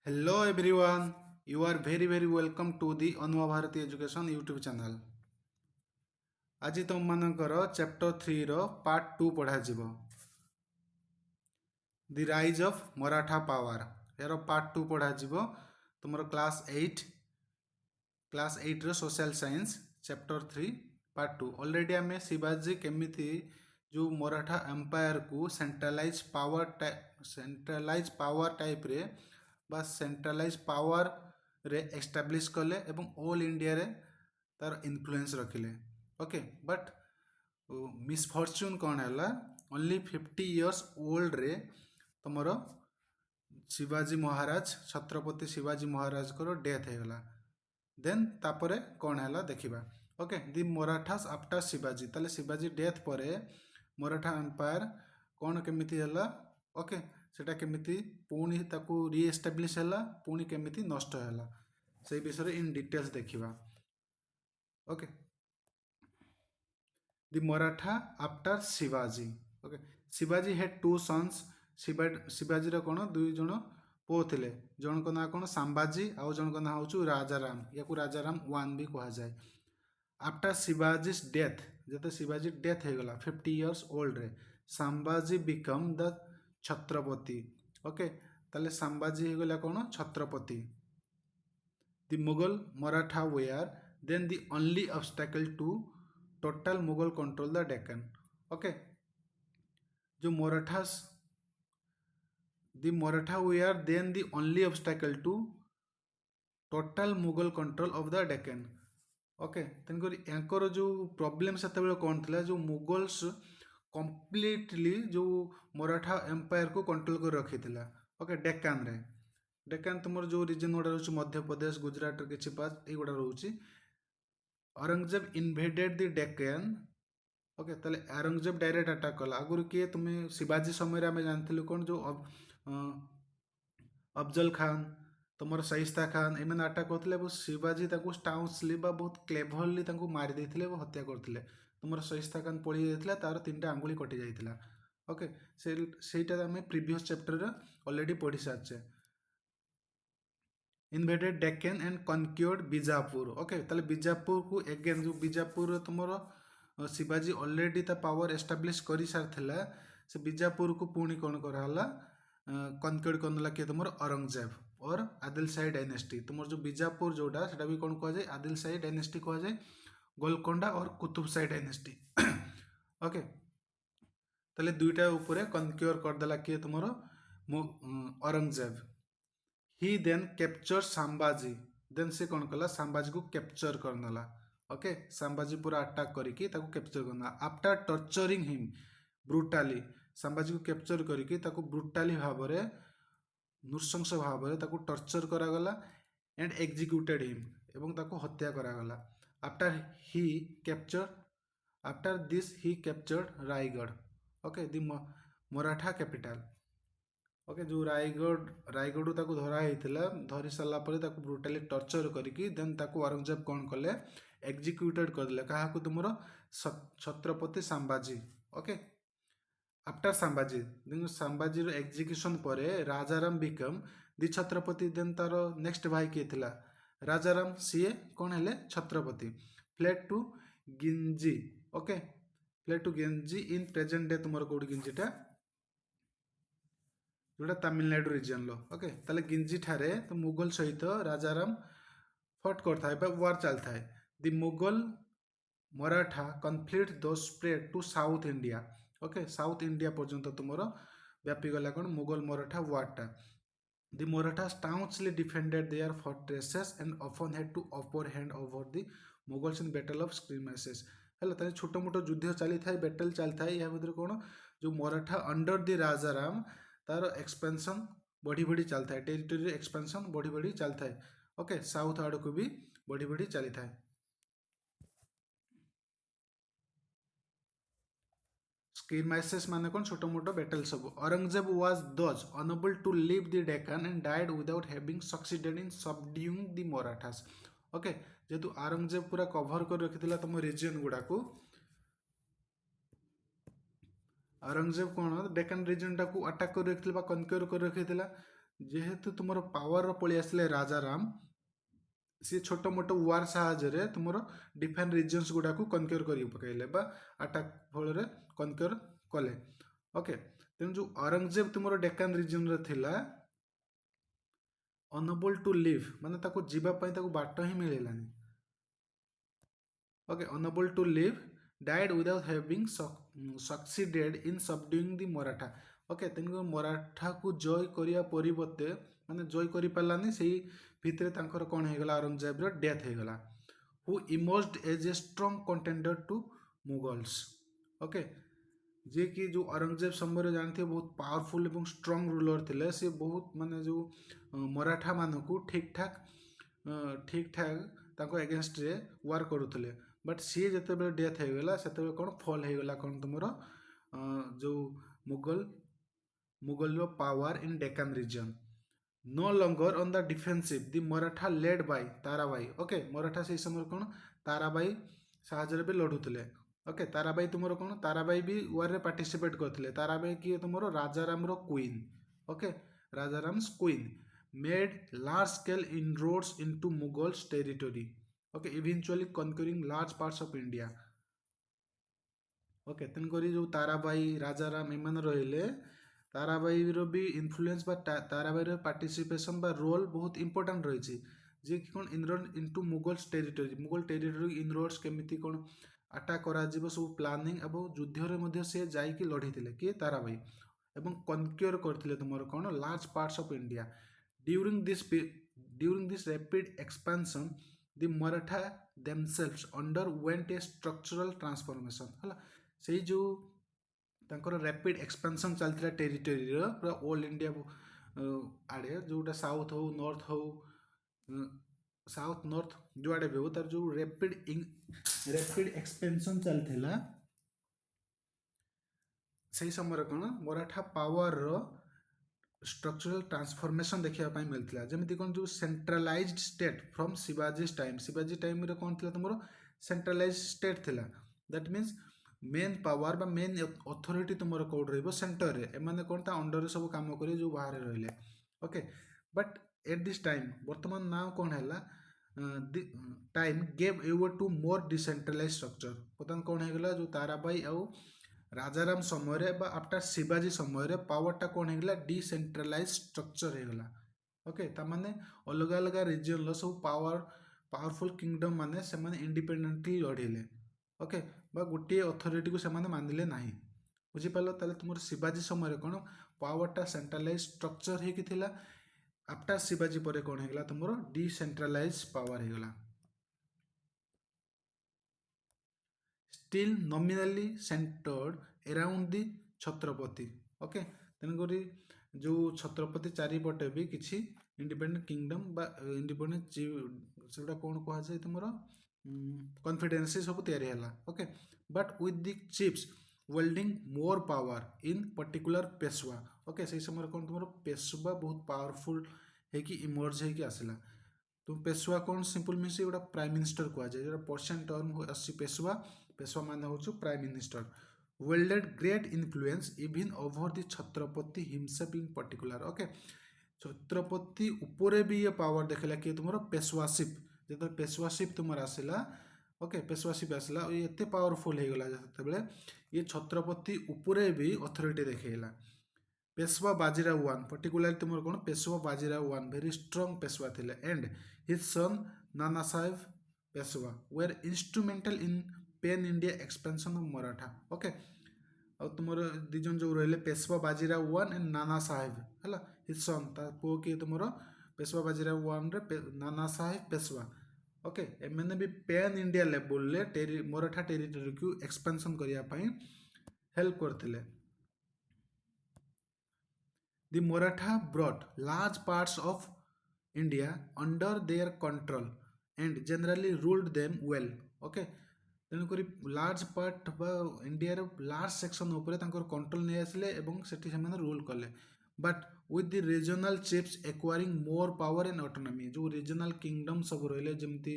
Hello everyone, you are very welcome to the Anubhabharatieducation YouTube channel. ଆଜି ତୁମମାନଙ୍କର chapter 3 ର part 2 ପଢ଼ାଯିବ। The rise of Maratha power ଏହାର part 2 ପଢ଼ାଯିବ ତୁମର କ୍ଲାସ୍ 8 ର social science chapter 3 part 2। Already ଆମେ ଶିବାଜୀ କେମିତି ଯେଉଁ ମରାଠା ଏମ୍ପାୟାର କୁ ସେଣ୍ଟ୍ରାଲାଇଜ ପାୱାର ଟାଇପ ରେ बा सेंट्रलाइज पावर रे एस्टाब्लिश कले एवं ऑल इंडिया रे तार इन्फ्लुएंस रखिले। ओके बट मिसफॉर्च्यून कौन है ओनली 50 इयर्स ओल्ड रे तुमर शिवाजी महाराज छत्रपति शिवाजी महाराज को डेथ हो गला। देन तापरे कौन है देखिबा। ओके दी मराठास आफ्टर शिवाजी ताले शिवाजी डेथ परे मराठा एम्पायर कौन केमिति हला। ओके सेटा केमिति पुणी ताकू रीएस्टाब्लिश हैला पुणी केमिति नष्ट हैला से विषय इन डिटेल्स देखिबा। Okay the Maratha after Shivaji. Okay Shivaji had two sons. Shivaji रो कोन दुई जण पो थिले। जण को ना कोन संभाजी आउ जण को ना होचु राजाराम। याकू राजाराम 1 भी कहा जाय। आफ्टर शिवाजी's डेथ जते शिवाजी डेथ हो गला 50 इयर्स ओल्ड रे Sambhaji became the Chhatrapati. Okay ताले संभाजी हो गला कोन Chhatrapati. The Mughal Maratha were then the only obstacle to total Mughal control the Deccan. Okay जो Marathas the Maratha were then the only obstacle to total Mughal control of the Deccan. Okay तेनकर यांकर जो प्रॉब्लम सेते कौन थिला जो मुगल्स कंप्लीटली जो मराठा एम्पायर को कंट्रोल कर रखी थिला। ओके डेक्कन रे डेक्कन तुमर जो रीजन गुडा रहउछि मध्य प्रदेश गुजरात रे किछि पास ए गुडा रहउछि। Aurangzeb invaded the Deccan. Okay ताले औरंगजेब डायरेक्ट अटैक कला। आगुर के तुमे शिवाजी समय रे हमें जानथिलु कोन जो अफजल खान तुमर शाइस्ता खान एमन अटैक करथिले शिवाजी ताकू स्टाउंसली बा बहुत क्लेभरली ताकू मारि देथिले और हत्या करथिले। तुमर शाइस्ता खान पड़ी जाइथिला तार 3टा आंगुली कटि जाइथिला। ओके सेटा हमें प्रीवियस चैप्टर रे ऑलरेडी पढ़ी सारछे। Invaded Deccan and conquered Bijapur. Okay ताले बीजापुर को अगेन जो बीजापुर तुमर शिवाजी ऑलरेडी ता पावर एस्टाब्लिश करि सारथिला से बीजापुर को पुणी कोन करहला कनक्यूर्ड करनला के तुमर औरंगजेब और आदिल शाही डायनेस्टी। तुमर जो बीजापुर जोटा सेटा भी कोन कह जाय आदिल शाही डायनेस्टी कह जाय गोलकोंडा और कुतुब शाही डायनेस्टी। ओके ताले दुईटा ऊपर कनक्यूर कर देला के तुमर औरंगजेब। ही देन कैप्चर संभाजी। देन से कोन कला संभाजी को कैप्चर करनला। ओके संभाजी पूरा अटैक करिकी ताको कैप्चर करना। After torturing him brutally Sambhaji को कैप्चर करिकी ताको ब्रूटली भाबरे नृशंस भाबरे ताको टॉर्चर करा गला एंड एग्जीक्यूटेड हिम एवं ताको हत्या करा गला। After this he captured Raigarh. Okay the Maratha capital. Okay जो रायगढ़ ताको धरा हेतिला धरी साला परे ताको ब्रूटली टॉर्चर करिकी देन ताको औरंगजेब कोन कले एग्जीक्यूटेड कर दिले काहा को तुमरो Chhatrapati Sambhaji. Okay after Sambhaji then Sambhaji रो एग्जीक्यूशन परे Rajaram become the Chhatrapati. Then तार नेक्स्ट भाई के थिला राजाराम सीए कोन हेले Chhatrapati. Fled to Gingee. Okay fled to Gingee in present day तुमरो कोडी गिंजीटा जोटा तमिलनाडु रीजन लो। ओके ताले गिंजी ठारे तो मुगल सहित राजाराम फट करता है वार चलता है। द मुगल मराठा कन्फ्लिक्ट दो spread to south India. Okay south India पर्यंत तुमरो व्यापी गला कोन मुगल मराठा वारटा। The Maratha staunchly defended their fortresses and often had to upper hand over the Mughals in battle of skirmishes। हेला ताले छोटो मोटो युद्ध चली थाए बैटल चल थाए या भीतर कोन जो मराठा अंडर द राजाराम तार एक्सपेंशन बढ़ी चलता है टेरिटरी एक्सपेंशन बढ़ी चलता है। ओके साउथ आड़ को भी बढ़ी चली थाए। skirmishes माने कोन छोटो मोटो बैटल सब। Aurangzeb was thus unable to leave the Deccan and died without having succeeded in subduing the Marathas। Okay जेतु औरंगजेब पूरा कवर कर रखिथिला तम रीजन गुडा को औरंगजेब कौन डेक्कन रीजन टाक अटैक कर रखिथिला कनक्यूर कर रखिथिला ଯେହେତୁ ତୁମର ପାୱାର ପଳେଇ ଆସିଲେ ରାଜାରାମ, ସିଏ ଛୋଟ ମୋଟ ୱାର୍ ସାହାଯ୍ୟରେ ତୁମର ଡିଫେନ୍ସ ରିଜନ୍ସ ଗୁଡ଼ାକୁ କନକ୍ୟୁର କରି ପକାଇଲେ ବା ଆଟାକ୍ ଫଳରେ କନକ୍ୟୁର କଲେ। ଓକେ, ତେଣୁ ଯେଉଁ ଔରଙ୍ଗଜେବ ତୁମର ଡେକାନ ରିଜନରେ ଥିଲା, ଅନଏବଲ୍ ଟୁ ଲିଭ୍ ମାନେ ତାକୁ ଯିବା ପାଇଁ ତାକୁ ବାଟ ହିଁ ମିଳିଲାନି। Okay, unable to live, died without having succeeded in subduing the Maratha। Okay, ତେଣୁ ମରାଠାକୁ ଜୟ କରିବା ପରିବର୍ତ୍ତେ ମାନେ ଜୟ କରିପାରିଲାନି, ସେଇ ଭିତରେ ତାଙ୍କର କ'ଣ ହେଇଗଲା, ଔରଙ୍ଗଜେବର ଡେଥ୍ ହେଇଗଲା। Who emerged as a strong contender to Mughals. Okay, ଯିଏକି ଯେଉଁ ଔରଙ୍ଗଜେବ ସମୟରେ ଜାଣିଥିବେ ବହୁତ ପାୱାରଫୁଲ୍ ଏବଂ ଷ୍ଟ୍ରଙ୍ଗ ରୁଲର ଥିଲେ, ସେ ବହୁତ ମାନେ ଯେଉଁ ମରାଠାମାନଙ୍କୁ ଠିକ୍ ଠାକ୍ ତାଙ୍କ ଏଗେନଷ୍ଟରେ ୱାର୍ କରୁଥିଲେ। ବଟ୍ ସିଏ ଯେତେବେଳେ ଡେଥ୍ ହେଇଗଲା ସେତେବେଳେ କ'ଣ ଫଲ୍ ହେଇଗଲା କ'ଣ ତୁମର ଯେଉଁ ମୁଗଲର power in Deccan region. No longer on the defensive the Maratha led by Tarabai. Okay, Maratha ସେଇ ସମୟରେ କ'ଣ ତାରାବାଇ ସାହାଯ୍ୟରେ ବି ଲଢ଼ୁଥିଲେ। ଓକେ, ତାରାବାଇ ତୁମର କ'ଣ, ତାରାବାଇ ବି ୱାର୍ରେ ପାର୍ଟିସିପେଟ୍ କରିଥିଲେ। ତାରାବାଇ କିଏ, ତୁମର ରାଜାରାମର queen. Okay, Rajaram's queen made large scale inroads into Mughals territory. Okay, eventually conquering large parts of India. Okay, ତେଣୁକରି ଯେଉଁ ତାରାବାଇ ରାଜାରାମ ଏମାନେ ରହିଲେ, ତାରାବାଇର ବି ଇନଫ୍ଲୁଏନ୍ସ ବା ତାରାବାଇର ପାର୍ଟିସିପେସନ୍ ବା ରୋଲ୍ ବହୁତ ଇମ୍ପୋର୍ଟାଣ୍ଟ ରହିଛି। ଯିଏକି କ'ଣ inroad into Mughals territory, Mughal territory inroads କେମିତି କ'ଣ ଆଟାକ୍ କରାଯିବ ସବୁ ପ୍ଲାନିଂ ଏବଂ ଯୁଦ୍ଧରେ ମଧ୍ୟ ସେ ଯାଇକି ଲଢ଼ିଥିଲେ, କିଏ, ତାରାବାଇ, ଏବଂ କନକ୍ୟୁର କରିଥିଲେ ତୁମର କ'ଣ large parts of India. During this rapid expansion the Maratha themselves underwent a structural transformation. ହେଲା, ସେଇ ଯେଉଁ ତାଙ୍କର ରାପିଡ୍ ଏକ୍ସପାନ୍ସନ୍ ଚାଲିଥିଲା ଟେରିଟୋରୀର ପୁରା ଅଲ୍ ଇଣ୍ଡିଆ ଆଡ଼େ, ଯେଉଁଟା ସାଉଥ୍ ହଉ ନର୍ଥ ହଉ, ସାଉଥ୍ ନର୍ଥ ଯୁଆଡ଼େ ବି ହଉ, ତାର ଯେଉଁ ରାପିଡ୍ ଏକ୍ସପେନ୍ସନ୍ ଚାଲିଥିଲା, ସେଇ ସମୟରେ କ'ଣ ମରାଠା ପାୱାରର ଷ୍ଟ୍ରକ୍ଚରାଲ ଟ୍ରାନ୍ସଫର୍ମେସନ୍ ଦେଖିବା ପାଇଁ ମିଳିଥିଲା। ଯେମିତି କ'ଣ ଯେଉଁ ସେଣ୍ଟ୍ରାଲାଇଜ୍ଡ ଷ୍ଟେଟ୍ ଫ୍ରମ୍ ଶିବାଜୀ ଟାଇମ୍, ଶିବାଜୀ ଟାଇମ୍ରେ କ'ଣ ଥିଲା, ତୁମର ସେଣ୍ଟ୍ରାଲାଇଜ୍ ଷ୍ଟେଟ୍ ଥିଲା। ଦ୍ୟାଟ୍ ମିନ୍ସ ମେନ୍ ପାୱାର ବା ମେନ୍ ଅଥରିଟି ତୁମର କେଉଁଠି ରହିବ, ସେଣ୍ଟରରେ। ଏମାନେ କ'ଣ ତା ଅଣ୍ଡରରେ ସବୁ କାମ କରି ଯେଉଁ ବାହାରେ ରହିଲେ। Okay, but at this time, ବର୍ତ୍ତମାନ ନାଁ କ'ଣ ହେଲା, time gave way to more decentralise structure. ବର୍ତ୍ତମାନ କ'ଣ ହେଇଗଲା, ଯେଉଁ ତାରାବାଇ ଆଉ ରାଜାରାମ ସମୟରେ ବା ଆଫ୍ଟର ଶିବାଜୀ ସମୟରେ ପାୱାରଟା କ'ଣ ହେଇଗଲା, ଡିସେଣ୍ଟ୍ରାଲାଇଜ୍ ଷ୍ଟ୍ରକ୍ଚର ହେଇଗଲା। ଓକେ, ତାମାନେ ଅଲଗା ଅଲଗା ରିଜିୟନର ସବୁ ପାୱାରଫୁଲ୍ କିଙ୍ଗଡମ୍ ମାନେ ସେମାନେ ଇଣ୍ଡିପେଣ୍ଡେଣ୍ଟଲି ଲଢ଼ିଲେ। ଓକେ, ବା ଗୋଟିଏ ଅଥରିଟିକୁ ସେମାନେ ମାନିଲେ ନାହିଁ। ବୁଝିପାରିଲ? ତାହେଲେ ତୁମର ଶିବାଜୀ ସମୟରେ କ'ଣ ପାୱାରଟା ସେଣ୍ଟ୍ରାଲାଇଜ୍ ଷ୍ଟ୍ରକ୍ଚର ହେଇକି ଥିଲା, ଆଫ୍ଟର ଶିବାଜୀ ପରେ କ'ଣ ହେଇଗଲା, ତୁମର ଡିସେଣ୍ଟ୍ରାଲାଇଜ୍ ପାୱାର ହେଇଗଲା। still nominally centered around the Chhatrapati. Okay, ତେଣୁକରି ଯେଉଁ ଛତ୍ରପତି ଚାରିପଟେ ବି କିଛି ଇଣ୍ଡିପେଣ୍ଡେଣ୍ଟ କିଙ୍ଗଡମ୍ ବା ଇଣ୍ଡିପେଣ୍ଡେଣ୍ଟ ସେଗୁଡ଼ା କ'ଣ କୁହାଯାଏ, ତୁମର କନଫିଡେନ୍ସି ସବୁ ତିଆରି ହେଲା। Okay, but with the chiefs wielding more power in particular Peshwa. Okay, ସେଇ ସମୟରେ କ'ଣ ତୁମର ପେଶୱା ବହୁତ ପାୱାରଫୁଲ୍ ହେଇକି ଇମର୍ଜ ହେଇକି ଆସିଲା। ତ ପେଶୱା କ'ଣ, ସିମ୍ପଲ୍ ମିନ୍ସ ଗୋଟେ ପ୍ରାଇମ୍ ମିନିଷ୍ଟର କୁହାଯାଏ, ଯେଉଁଟା ପର୍ସିଆନ୍ ଟର୍ମ ଆସୁଛି ପେଶୱା। ପେଶୱା ମାନେ ହେଉଛି Prime minister. Welded great influence even over the Chhatrapati himself in particular. Okay, Chhatrapati ଉପରେ ବି ଇଏ ପାୱାର ଦେଖେଇଲା, କିଏ, ତୁମର ପେଶୱାସିପ୍। ଯେତେବେଳେ ପେଶୱାସିପ୍ ତୁମର ଆସିଲା, ଓକେ, ପେଶୱାସିପ୍ ଆସିଲା, ଇଏ ଏତେ ପାୱାରଫୁଲ୍ ହେଇଗଲା ଯେତେବେଳେ ଇଏ ଛତ୍ରପତି ଉପରେ ବି ଅଥରିଟି ଦେଖେଇଲା। ପେଶୱା ବାଜିରାଓ ୱାନ୍, ପର୍ଟିକୁଲାରଲି ତୁମର କ'ଣ, Peshwa Bajirao one very strong Peshwa ଥିଲେ। And his son Nana Saheb Peshwa were instrumental in pan India expansion of Maratha. Okay, ଆଉ ତୁମର ଦୁଇ ଜଣ ଯେଉଁ ରହିଲେ, ପେଶୱା ବାଜିରାଓ ୱାନ୍ ଏଣ୍ଡ ନାନା ସାହେବ, ହେଲା, ହିଜ୍ ସନ୍, ତା ପୁଅ କିଏ, ତୁମର ପେଶୱା ବାଜିରାଓ ୱାନ୍ରେ ନାନା ସାହେବ ପେଶୱା। ଓକେ, ଏମାନେ ବି ପେନ୍ ଇଣ୍ଡିଆ ଲେବୁଲରେ ମରାଠା ଟେରିଟୋରିକୁ ଏକ୍ସପାନ୍ସନ୍ କରିବା ପାଇଁ ହେଲ୍ପ କରିଥିଲେ। The Maratha brought large parts of India under their control and generally ruled them well. Okay, ତେଣୁକରି ଲାର୍ଜ ପାର୍ଟ ବା ଇଣ୍ଡିଆର ଲାର୍ଜ ସେକ୍ସନ୍ ଉପରେ ତାଙ୍କର କଣ୍ଟ୍ରୋଲ ନେଇ ଆସିଲେ ଏବଂ ସେଠି ସେମାନେ ରୁଲ୍ କଲେ। But with the regional chiefs acquiring more power and autonomy, ଯେଉଁ ରିଜନାଲ୍ କିଙ୍ଗଡମ୍ ସବୁ ରହିଲେ, ଯେମିତି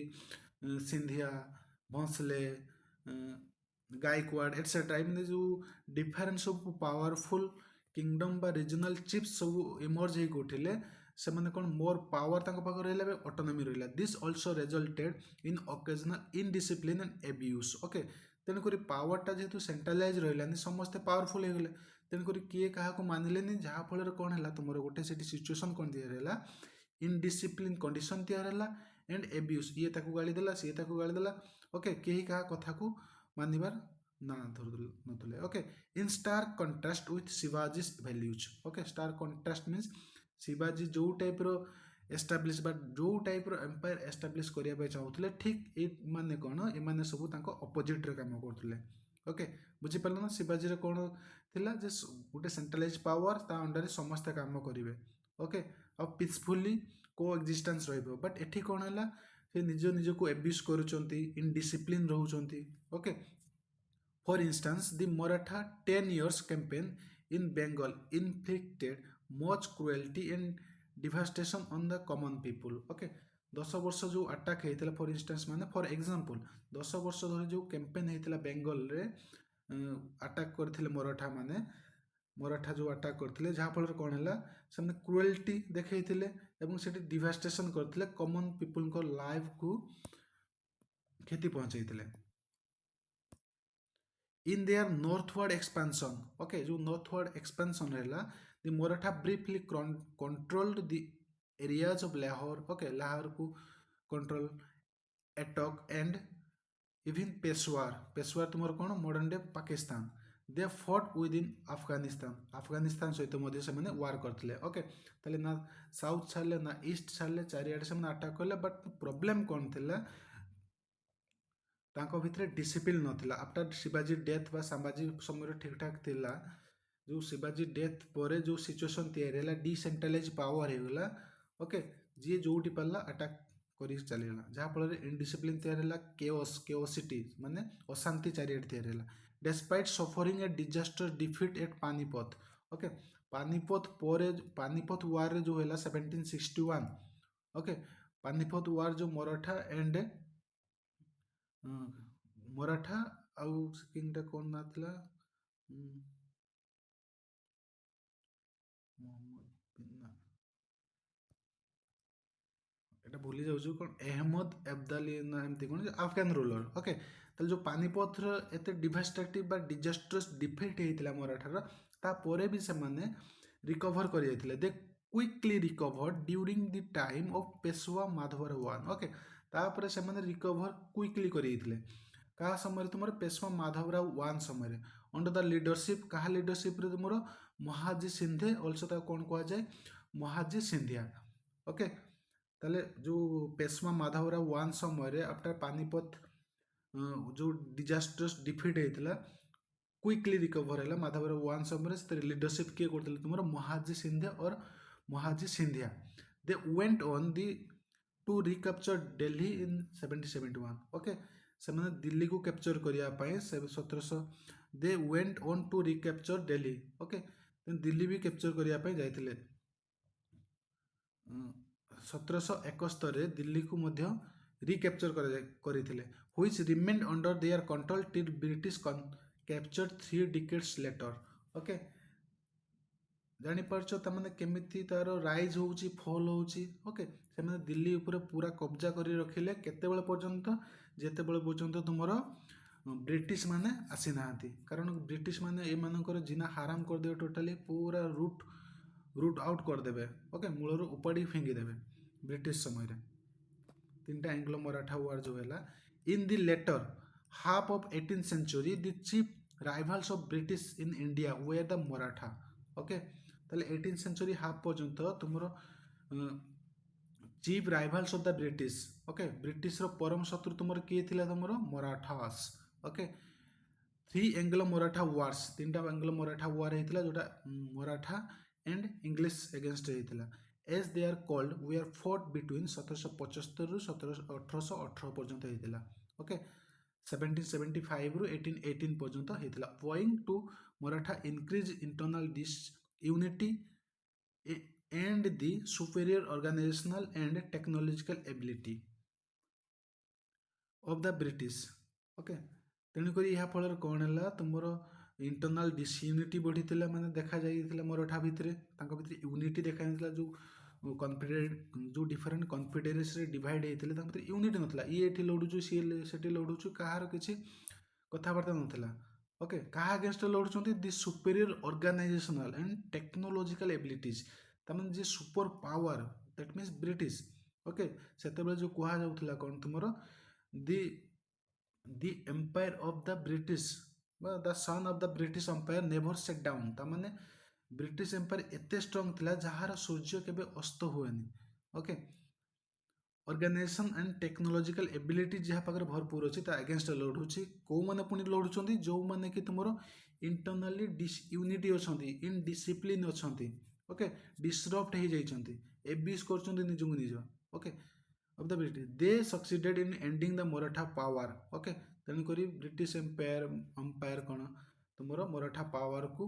ସିନ୍ଧିଆ, ଭୋଁସଲେ, ଗାଇକୱାଡ଼ ଏଟସେଟ୍ରା, ଏମିତି ଯେଉଁ ଡିଫରେଣ୍ଟ ସବୁ ପାୱାରଫୁଲ୍ किंगडम बा रिजनल चिप्स सब इमर्ज होइक उठिले ସେମାନେ କ'ଣ ମୋर ପାୱାର ତାଙ୍କ ପାଖରେ ରହିଲା ଏବେ ଅଟୋନୋମି ରହିଲା this also resulted in occasional indiscipline and abuse okay ତେଣୁକରି ପାୱାରଟା ଯେହେତୁ ସେଣ୍ଟ୍ରାଲାଇଜ୍ ରହିଲାନି ସମସ୍ତେ ପାୱାରଫୁଲ୍ ହେଇଗଲେ ତେଣୁକରି କିଏ କାହାକୁ ମାନିଲେନି ଯାହାଫଳରେ କ'ଣ ହେଲା ତୁମର ଗୋଟେ ସେଠି ସିଚୁଏସନ୍ କ'ଣ ତିଆରି ହେଲା ଇନଡିସିପ୍ଲିନ୍ କଣ୍ଡିସନ୍ ତିଆରି ହେଲା ଆଣ୍ଡ ଏବ୍ୟୁଜ୍ ଇଏ ତାକୁ ଗାଳି ଦେଲା ସିଏ ତାକୁ ଗାଳି ଦେଲା ଓକେ କେହି କାହା କଥାକୁ ମାନିବାର ନା ଧରୁ ନଥିଲେ okay in star contrast with ଶିବାଜୀସ୍ values okay star contrast means ଶିବାଜୀ ଯେଉଁ ଟାଇପ୍ର ଏଷ୍ଟାବ୍ଲିଶ୍ ବା ଯେଉଁ ଟାଇପ୍ର ଏମ୍ପାୟାର ଏଷ୍ଟାବ୍ଲିଶ୍ କରିବା ପାଇଁ ଚାହୁଁଥିଲେ ଠିକ୍ ଏମାନେ କ'ଣ ଏମାନେ ସବୁ ତାଙ୍କ ଅପୋଜିଟ୍ରେ କାମ କରୁଥିଲେ ଓକେ ବୁଝିପାରିଲ ନା ଶିବାଜୀର କ'ଣ ଥିଲା ଯେ ଗୋଟେ ସେଣ୍ଟ୍ରାଲାଇଜ୍ ପାୱାର ତା ଅଣ୍ଡରରେ ସମସ୍ତେ କାମ କରିବେ ଓକେ ଆଉ ପିସଫୁଲି କୋ ଏକ୍ଜିଷ୍ଟାନ୍ସ ରହିବ ବଟ୍ ଏଠି କ'ଣ ହେଲା ସେ ନିଜ ନିଜକୁ ଏବ୍ୟୁଜ୍ କରୁଛନ୍ତି ଇନଡିସିପ୍ଲିନ୍ ରହୁଛନ୍ତି okay for instance the Maratha 10 years campaign in Bengal inflicted much cruelty and devastation on the common people okay 10 ବର୍ଷ ଯେଉଁ ଆଟାକ୍ ହେଇଥିଲା ଫର୍ ଇନଷ୍ଟାନ୍ସ ମାନେ ଫର୍ ଏକ୍ଜାମ୍ପଲ୍ 10 ବର୍ଷ ଧରି ଯେଉଁ କ୍ୟାମ୍ପେନ୍ ହେଇଥିଲା ବେଙ୍ଗଲରେ ଆଟାକ୍ କରିଥିଲେ ମରାଠା ଯେଉଁ ଆଟାକ୍ କରିଥିଲେ ଯାହାଫଳରେ କ'ଣ ହେଲା ସେମାନେ କ୍ରୁଏଲ୍ଟି ଦେଖେଇଥିଲେ ଏବଂ ସେଠି ଡିଭାଷ୍ଟେସନ୍ କରିଥିଲେ କମନ୍ ପିପୁଲଙ୍କ ଲାଇଫ୍କୁ କ୍ଷତି ପହଞ୍ଚାଇଥିଲେ in their northward expansion okay जो northward expansion रहला the Maratha briefly controlled the areas of Lahore okay Lahore को control Attock and even Peshawar तुम्हारा कौन modern day Pakistan they fought within Afghanistan सहित मध्य से मैंने war करते ओके ताले ना साउथ छाड़ले ना ईस्ट छाड़ले चारिआडे से मैंने अटैक करले बट प्रॉब्लम कौन थिला तांको भितरे डिसिप्लिन नथिला आफ्टर शिवाजी डेथ बा संभाजी समय ठीक ठाक थिला जो शिवाजी डेथ पर जो सिचुएसन तैयार है डिसेंट्रलाइज पावर होगा ओके जी जोटी पाला अटैक कर चलला जहाँफल इनडिसिप्लिन तैयार है केओसिटी माने अशांति चारिआडे तैयार है despite suffering a disaster defeat at Panipat okay Panipat war जो है 1761 ओके पानीपत वार जो मराठा एंड मराठा आउ किंगटा कौन ना थिला এটা ভুলি যাଉଛି କ'ଣ ଏହମଦ ଏବଦାଲି ନା ଏମିତି କ'ଣ ଆଫଗାନ ରୁଲର ଓକେ ତାହେଲେ ଯେଉଁ ପାନିପଥର ଏତେ ଡିଭାଷ୍ଟେଟିଭ ବା ଡିଜାଷ୍ଟ୍ରସ୍ ଡିଫେକ୍ଟ ହେଇଥିଲା ମରାଠାର ତାପରେ ବି ସେମାନେ ରିକଭର କରିଯାଇଥିଲେ they quickly recover during the time of Peshwa ମାଧବର ୱାନ୍ ଓକେ ତାପରେ ସେମାନେ ରିକଭର କ୍ୱିକଲି କରିଯାଇଥିଲେ କାହା ସମୟରେ ତୁମର ପେଶୱା ମାଧବରାव ୱାନ୍ ସମୟରେ ଅଣ୍ଡର ଦ ଲିଡରସିପ୍ କାହା ଲିଡରସିପ୍ରେ ତୁମର ମହାଜି ସିନ୍ଧେ ଅଲସୋ ତାକୁ କ'ଣ କୁହାଯାଏ ମହାଜି ସିନ୍ଧିଆ ଓକେ ताले जो पेशवा माधवराव वन समय आफ्टर पानीपत जो डिजास्टर्स डिफिट होता क्विकली रिकवर है माधवराव वन समय लीडरशिप किए करते तुम महाजी सिंधिया और Mahadji Scindia they went on the to recapture Delhi in 1771 okay से दिल्ली को कैप्चर करने 1700 they went on to recapture Delhi okay Delhi भी कैप्चर करने जाते 1771 दिल्ली को मध्य रिकैप्चर करथिले which remained under their control till British capture 3 decades later okay जानी पारछ तमने केमिति तार राइज होउची फॉल होउची ओके से माने दिल्ली ऊपर पूरा कब्जा करी रखिले केतेबेले पर्यंत जेतेबेले पर्यंत तुमरो ब्रिटिश माने आसी नाहांती कारण ब्रिटिश माने ए मानकर जिना हाराम कर देबे टोटली पूरा रूट आउट कर देबे ओके मूलर उपाड़ी फेंगी देबे ब्रिटिश समय तीनटा एंग्लो मराठा वार जो है in the latter half of 18th century the chief rivals of British in India were the Maratha okay ताले 18th century हाफ पर्यंत तुमरो chief rivals of the British okay British रो परम शत्रु तुमरो किए थिला तुमरो Marathas okay 3 Anglo Maratha wars तीनटा एंग्लो मराठा वार हेतिला जोटा मराठा एंड इंग्लिश अगेंस्ट हेतिला as they are called we are fought between 1775 रु 1818 पर्यंत होता ओके 1775 रु 1818 पर्यंत होता owing to Maratha increase internal disunity and the superior organisational and technological ability of the British okay तेणुक यहाँ फल कौन है तुम इंटरनल डिसयूनिटी बढ़ी माने देखा जाइए मराठा भितर यूनिटी देखा जाता जो कन्फिडेरेट जो डिफरेंट कन्फिडेरेसी डिवाइड होते भितर यूनिटी नाला ये लड़ुचु सी से लड़ुचु कहार किसी कथबार्ता नाला ओके क्या अगेंस्ट लड़ुंट the superior organisational and technological abilities तमें जी super power that means British okay से जो कहुला कौन तुम the the empire of the British the sun of the British empire never set down तमाने ब्रिटिश एम्पायर एते स्ट्रॉन्ग थिला जहार सूर्य केबे अस्त हुएनी okay organisation and technological ability जहाँ पाखे भरपूर अच्छी अगेंस्ट लड़ुची कौ मैंने पुणी लड़ुंट जो मैंने कि तुम इंटरनाली डिसयूनिटी अच्छा इनडिसिप्लिन अच्छा ओके डिसरप्ट हो जाती एबिस कर निजक निज okay of the British they succeeded in ending the Maratha power okay तेणुक ब्रिटिश एम्पायर कौन तुम मराठा पावर को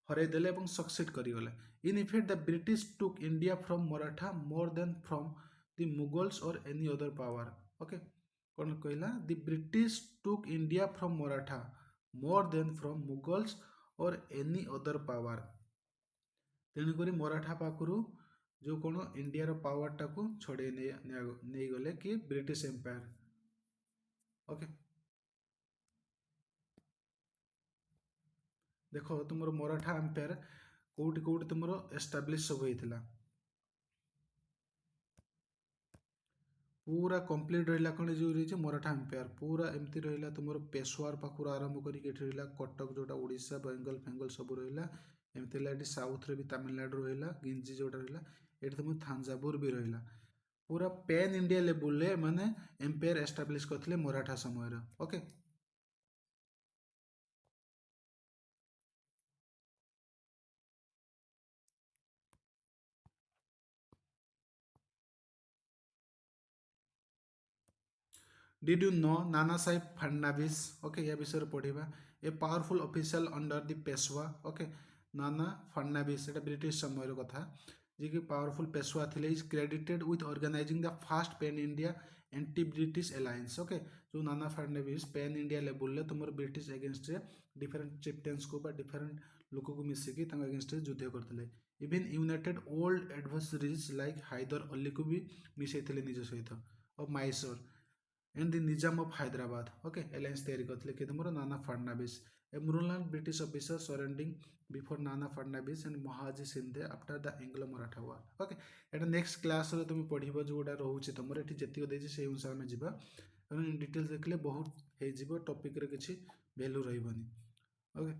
हरईदेले सक्सीड करगले in effect the British took India from Maratha more than from the Mughals और एनी अदर पावर ओके कौन कहला the British took India from Maratha more than from Mughals और एनी अदर पावर तेणुक मराठा पाखु जो कौन इंडिया पावर टाक छड़े नहीं गले कि ब्रिटिश एम्पायर ओके देख तुम मराठा एम्पायर कौटी कौटी तुम एस्टाब्लीश सब होता पूरा कंप्लीट रहा कौन जो रही मराठा एम्पायर पूरा एमती रहा तुम पेशवार पाखु आरंभ करके रहा कटक जोटा ओडिशा बेंगल फेंगल सब रहा एमती ये साउथ रे भी तमिलनाडु रहा गिंजी जोटा रहा ये तुम थांजावुर भी रहा पूरा पैन इंडिया लेवल माने एम्पायर एस्टाब्लीश करते मराठा समय okay Did you know Nana Sahib Fadnavis? Okay, या विषय पढ़ा a powerful official under the Peshwa okay Nana फडनाविस Etah British समय कथा जी कि पावरफुल पेशवा थे is credited with organizing the first pan India anti British alliance okay जो Nana Phadnavis pan India level तुम British against different chieftains को डिफरेंट लोक को मिसिकी अगेन्स्ट युद्ध करते even united old adversaries like Hyder Ali को भी मिसई निज सहित और Mysore and the Nizam of Hyderabad okay alliance तैयारी करते कि तुम नाना फडनाविस ए मृणाल British officer surrendering before Nana फडनाविस and Mahaji Shinde after the Anglo Maratha war okay एटा नेक्स्ट क्लास रे तुम पढ़िबो जोटा रहउछि तुमर एठी जतिक देछि से अनुसार में जिबा इन डिटेल्स देखले बहुत हे जिवो टॉपिक रे किछि वैल्यू रहइबनी ओके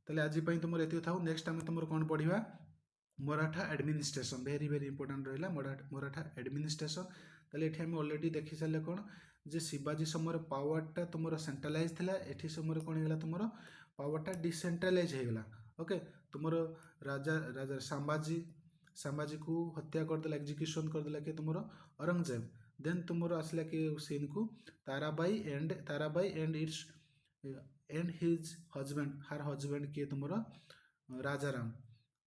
ताले आज पई तुमर एति थाउ नेक्स्ट टाइम तुमर कोन पढ़िबा Maratha administration very very important रहा मराठा एडमिनिस्ट्रेशन ताले एठी हम ऑलरेडी देखि साले कोन जे शिवाजी समय पावरटा तुम सेंट्रलाइज थिला एठी समय कौन होगा तुम पावरटा डिसेंट्रलाइज होगा ओके तुम राजा राजा संभाजी को हत्या करदेला एग्जीक्यूशन करदेला कि तुम औरंगजेब देन तुम आसला कि सीन को Tarabai and its and his husband her husband किए तुम राजाराम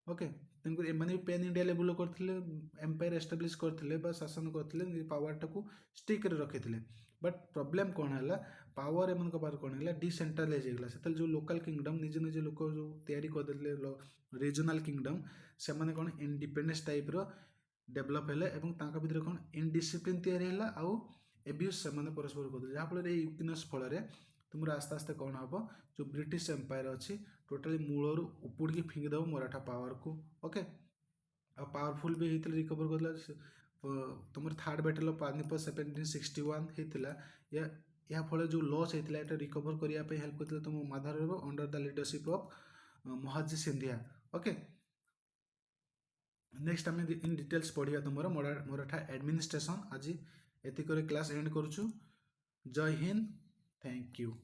ओके तेणुकर एम पेन इंडिया लेवल करते एम्पायर एस्टाब्लीश करते शासन करते पावरटा को स्टिक रखी बट प्रोब्लेम कौन है पावर एम पावर कौन है डिसेंट्रलाइज होगा से जो लोकल किंगडम निज निज लोक जो तैयारी करदे रीजनाल किंगडम से कौन इंडिपेंडेंस टाइप रो डेभलप है भितर कौन इनडिसिप्लिन तैयारी है आउ एब्यूज से परस्पर करते जहाँफल यूकनेस फल तुम आस्ते आस्ते कौन हम जो ब्रिटिश एम्पायर अच्छी टोटाली मूलर उपुड़ फिंगिदेव मराठा पावर को ओके आ पावरफुल भी होता रिकवर कर तुम थर्ड बैटल ऑफ पानीपत 1761 होता या फल जो लॉस होता है रिकवर करने हेल्प करते तुम Madhav under the leadership of Mahaji Scindia okay next आम इन डिटेल्स पढ़िया तुम मराठा एडमिनिस्ट्रेशन आज एतिक क्लास एंड करुचु जय हिंद थैंक यू।